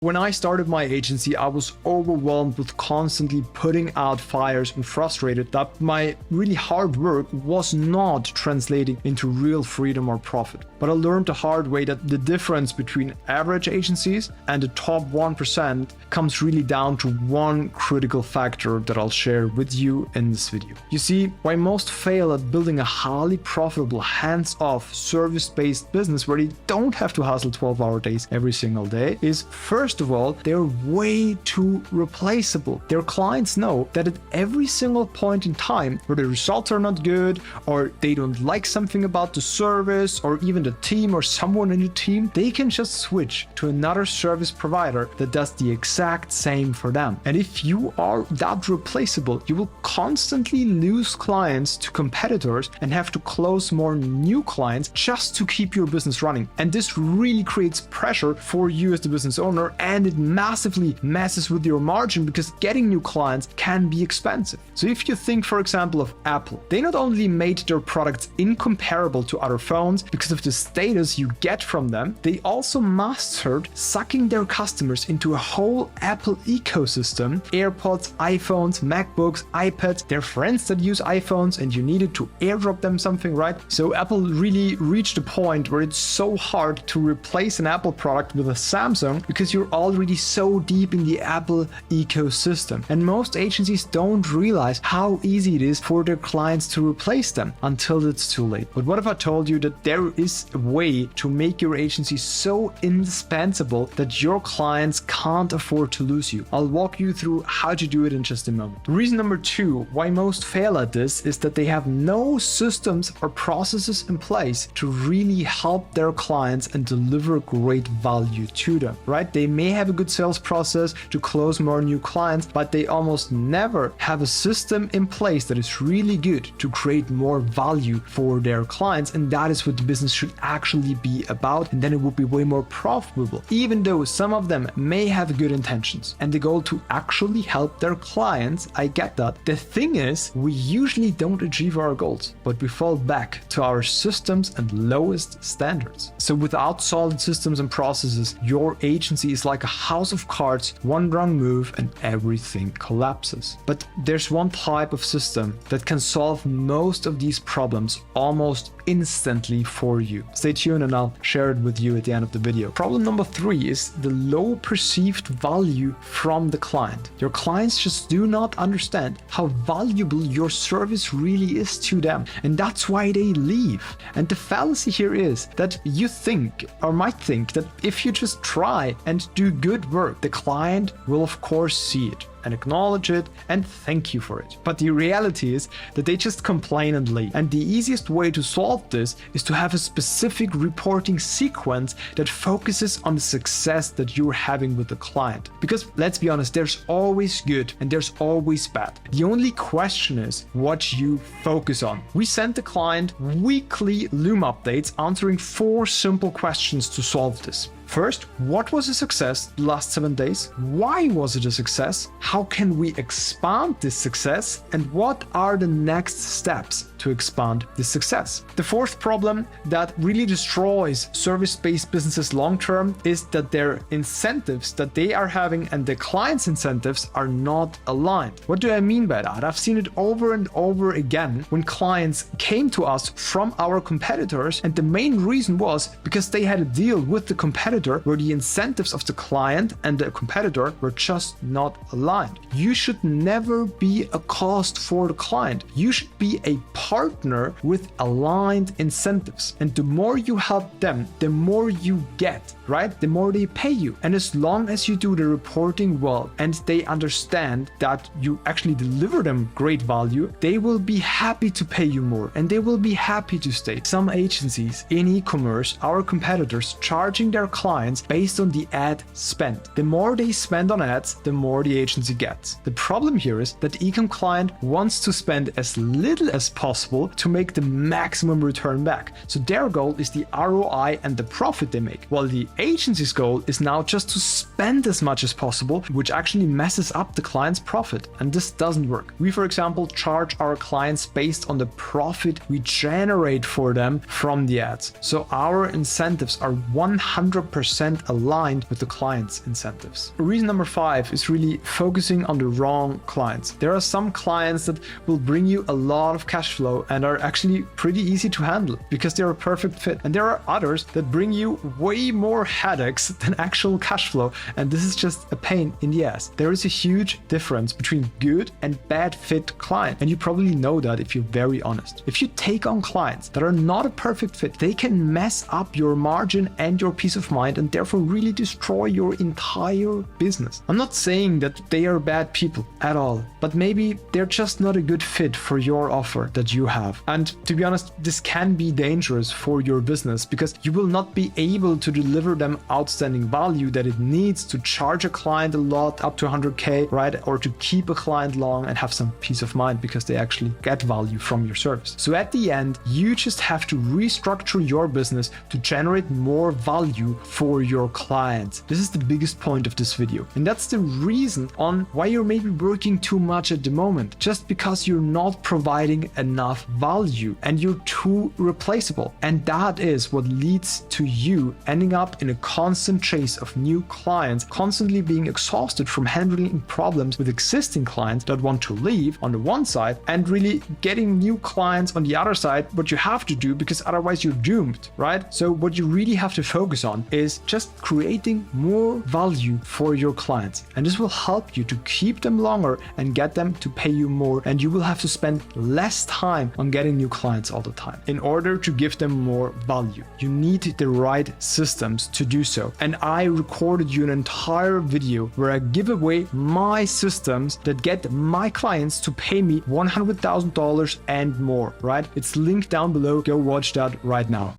When I started my agency, I was overwhelmed with constantly putting out fires and frustrated that my really hard work was not translating into real freedom or profit. But I learned the hard way that the difference between average agencies and the top 1% comes really down to one critical factor that I'll share with you in this video. You see, why most fail at building a highly profitable, hands-off, service-based business where they don't have to hustle 12-hour days every single day is, first of all, they're way too replaceable. Their clients know that at every single point in time where the results are not good, or they don't like something about the service, or even the team or someone in the team, they can just switch to another service provider that does the exact same for them. And if you are that replaceable, you will constantly lose clients to competitors and have to close more new clients just to keep your business running. And this really creates pressure for you as the business owner, and it massively messes with your margin because getting new clients can be expensive. So if you think, for example, of Apple, they not only made their products incomparable to other phones because of the status you get from them, they also mastered sucking their customers into a whole Apple ecosystem: AirPods, iPhones, MacBooks, iPads, their friends that use iPhones, and you needed to airdrop them something, right? So Apple really reached a point where it's so hard to replace an Apple product with a Samsung because you're already so deep in the Apple ecosystem. And most agencies don't realize how easy it is for their clients to replace them until it's too late. But what if I told you that there is a way to make your agency so indispensable that your clients can't afford to lose you? I'll walk you through how to do it in just a moment. Reason number 2 why most fail at this is that they have no systems or processes in place to really help their clients and deliver great value to them, right? They may have a good sales process to close more new clients, but they almost never have a system in place that is really good to create more value for their clients. And that is what the business should actually be about. And then it will be way more profitable, even though some of them may have good intentions and the goal to actually help their clients. I get that. The thing is, we usually don't achieve our goals, but we fall back to our systems and lowest standards. So without solid systems and processes, your agency is like a house of cards, one wrong move and everything collapses. But there's one type of system that can solve most of these problems almost instantly for you. Stay tuned and I'll share it with you at the end of the video. Problem number 3 is the low perceived value from the client. Your clients just do not understand how valuable your service really is to them, and that's why they leave. And the fallacy here is that you think, or might think, that if you just try and do good work, the client will of course see it and acknowledge it and thank you for it. But the reality is that they just complain and leave. And the easiest way to solve this is to have a specific reporting sequence that focuses on the success that you're having with the client. Because let's be honest, there's always good and there's always bad. The only question is what you focus on. We sent the client weekly Loom updates answering 4 simple questions to solve this. First, what was a success the last 7 days? Why was it a success? How can we expand this success? And what are the next steps to expand this success? The fourth problem that really destroys service-based businesses long-term is that their incentives that they are having and the client's incentives are not aligned. What do I mean by that? I've seen it over and over again when clients came to us from our competitors, and the main reason was because they had a deal with the competitor where the incentives of the client and the competitor were just not aligned. You should never be a cost for the client. You should be a partner with aligned incentives. And the more you help them, the more you get, right? The more they pay you. And as long as you do the reporting well and they understand that you actually deliver them great value, they will be happy to pay you more and they will be happy to stay. Some agencies in e-commerce, our competitors, charging their clients based on the ad spend. The more they spend on ads, the more the agency gets. The problem here is that the e-com client wants to spend as little as possible to make the maximum return back. So their goal is the ROI and the profit they make, while the agency's goal is now just to spend as much as possible, which actually messes up the client's profit. And this doesn't work. We, for example, charge our clients based on the profit we generate for them from the ads. So our incentives are 100% 100% aligned with the client's incentives. Reason number 5 is really focusing on the wrong clients. There are some clients that will bring you a lot of cash flow and are actually pretty easy to handle because they're a perfect fit. And there are others that bring you way more headaches than actual cash flow, and this is just a pain in the ass. There is a huge difference between good and bad fit clients, and you probably know that if you're very honest. If you take on clients that are not a perfect fit, they can mess up your margin and your peace of mind and therefore really destroy your entire business. I'm not saying that they are bad people at all, but maybe they're just not a good fit for your offer that you have. And to be honest, this can be dangerous for your business because you will not be able to deliver them outstanding value that it needs to charge a client a lot, up to 100K, right? Or to keep a client long and have some peace of mind because they actually get value from your service. So at the end, you just have to restructure your business to generate more value for your clients. This is the biggest point of this video. And that's the reason on why you're maybe working too much at the moment, just because you're not providing enough value and you're too replaceable. And that is what leads to you ending up in a constant chase of new clients, constantly being exhausted from handling problems with existing clients that want to leave on the one side and really getting new clients on the other side, what you have to do because otherwise you're doomed, right? So what you really have to focus on is just creating more value for your clients. And this will help you to keep them longer and get them to pay you more. And you will have to spend less time on getting new clients all the time. In order to give them more value, you need the right systems to do so. And I recorded you an entire video where I give away my systems that get my clients to pay me $100,000 and more, right? It's linked down below. Go watch that right now.